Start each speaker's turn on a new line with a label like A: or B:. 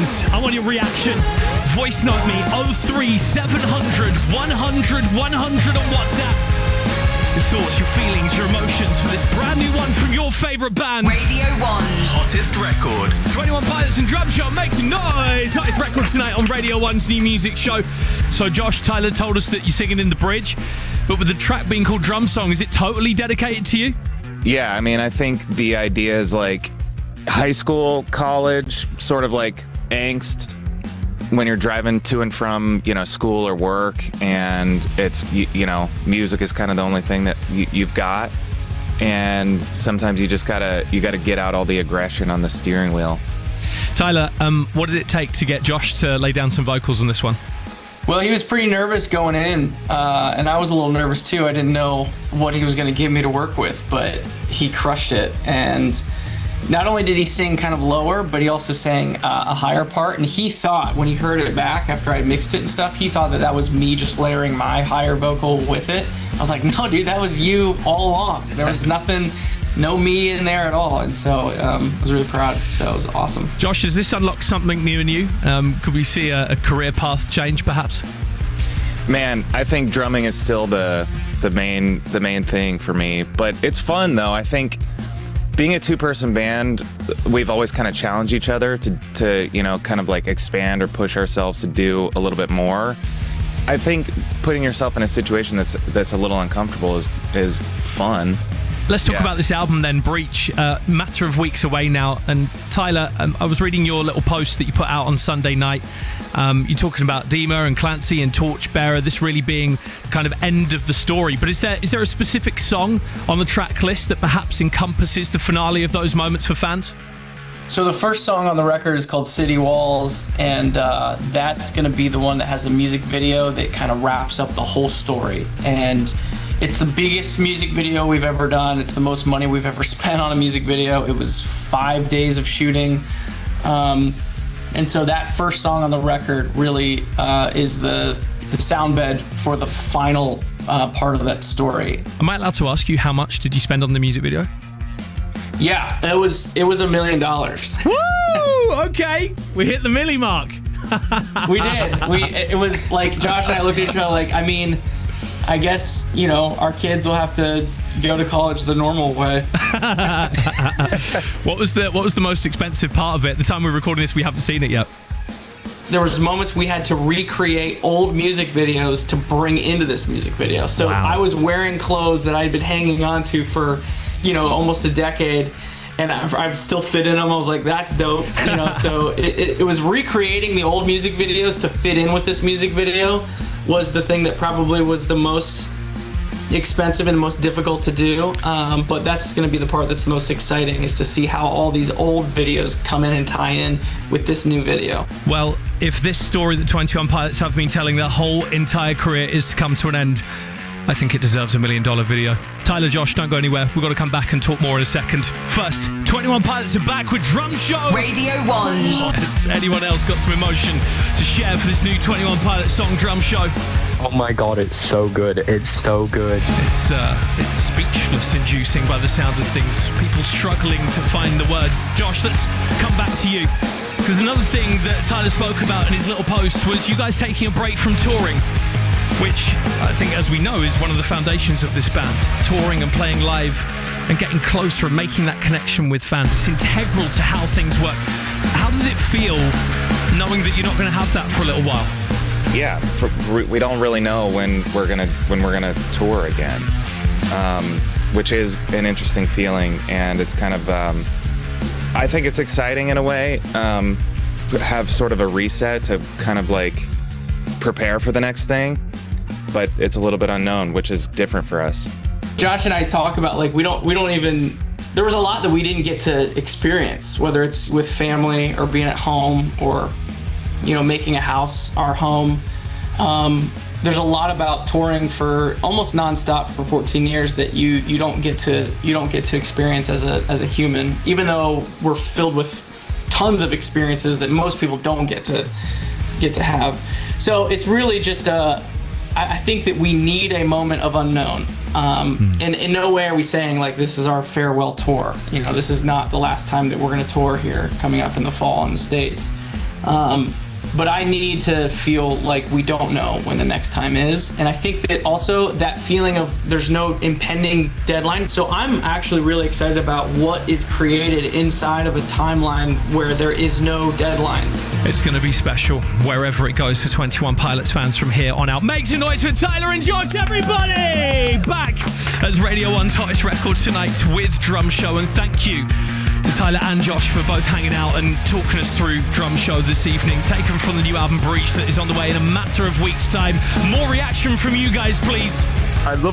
A: fans. I want your reaction. Voice note me 03700 100 100 on WhatsApp. Your thoughts, your feelings, your emotions for this brand new one from your favourite band.
B: Radio 1.
C: Hottest record.
A: 21 Pilots and Drum Show makes noise. Hottest record tonight on Radio 1's new music show. So Josh, Tyler told us that you're singing in the bridge, but with the track being called Drum Song, is it totally dedicated to you?
D: Yeah, I mean, I think the idea is like high school, college, sort of like angst when you're driving to and from, school or work, and it's, music is kind of the only thing that you've got. And sometimes you just gotta get out all the aggression on the steering wheel.
A: Tyler, what did it take to get Josh to lay down some vocals on this one?
E: Well, he was pretty nervous going in, and I was a little nervous too. I didn't know what he was going to give me to work with, but he crushed it. And not only did he sing kind of lower, but he also sang a higher part. And he thought, when he heard it back after I mixed it and stuff, he thought that was me just layering my higher vocal with it. I was like, no, dude, that was you all along. There was nothing, no me in there at all. And so I was really proud. So it was awesome.
A: Josh, does this unlock something new in you? Could we see a career path change, perhaps?
D: Man, I think drumming is still the main thing for me. But it's fun, though. I think being a two-person band, we've always kind of challenged each other to kind of like expand or push ourselves to do a little bit more. I think putting yourself in a situation that's a little uncomfortable is fun.
A: Let's talk about this album then, Breach. Matter of weeks away now. And Tyler, I was reading your little post that you put out on Sunday night. You're talking about Dima and Clancy and Torchbearer, this really being kind of end of the story. But is there a specific song on the track list that perhaps encompasses the finale of those moments for fans?
E: So the first song on the record is called City Walls, and that's going to be the one that has a music video that kind of wraps up the whole story. And it's the biggest music video we've ever done. It's the most money we've ever spent on a music video. It was 5 days of shooting. And so that first song on the record really is the sound bed for the final part of that story.
A: Am I allowed to ask you how much did you spend on the music video?
E: Yeah, it was $1 million.
A: Woo! Okay, we hit the milli mark.
E: We did. It was like Josh and I looked at each other like, I guess, our kids will have to go to college the normal way.
A: What was the most expensive part of it? The time we're recording this, we haven't seen it yet.
E: There was moments we had to recreate old music videos to bring into this music video. So wow. I was wearing clothes that I'd been hanging on to for, almost a decade, and I've still fit in them. I was like, that's dope. So it was recreating the old music videos to fit in with this music video was the thing that probably was the most expensive and the most difficult to do. But that's going to be the part that's the most exciting, is to see how all these old videos come in and tie in with this new video.
A: Well, if this story that 21 Pilots have been telling their whole entire career is to come to an end, I think it deserves $1 million video. Tyler, Josh, don't go anywhere. We've got to come back and talk more in a second. First, 21 Pilots are back with Drum Show.
B: Radio 1.
A: Has anyone else got some emotion to share for this new 21 Pilots song, Drum Show?
F: Oh my God, it's so good. It's so good.
A: It's speechless-inducing by the sounds of things. People struggling to find the words. Josh, let's come back to you. Because another thing that Tyler spoke about in his little post was you guys taking a break from touring, which I think, as we know, is one of the foundations of this band. Touring and playing live and getting closer and making that connection with fans. It's integral to how things work. How does it feel knowing that you're not going to have that for a little while?
D: Yeah, we don't really know when we're gonna tour again, which is an interesting feeling, and it's kind of I think it's exciting in a way. Have sort of a reset to kind of like prepare for the next thing, but it's a little bit unknown, which is different for us.
E: Josh and I talk about we don't even, there was a lot that we didn't get to experience, whether it's with family or being at home or making a house our home. There's a lot about touring for almost nonstop for 14 years that you don't get to experience as a human, even though we're filled with tons of experiences that most people don't get to have. So it's really just I think that we need a moment of unknown. And in no way are we saying this is our farewell tour. This is not the last time that we're going to tour here coming up in the fall in the States. But I need to feel like we don't know when the next time is. And I think that also that feeling of there's no impending deadline. So I'm actually really excited about what is created inside of a timeline where there is no deadline.
A: It's going to be special wherever it goes for 21 Pilots fans from here on out. Make some noise for Tyler and Josh, everybody! Back as Radio 1's hottest record tonight with Drum Show. And thank you to Tyler and Josh for both hanging out and talking us through Drum Show this evening, taken from the new album Breach that is on the way in a matter of weeks' time. More reaction from you guys, please.
B: I love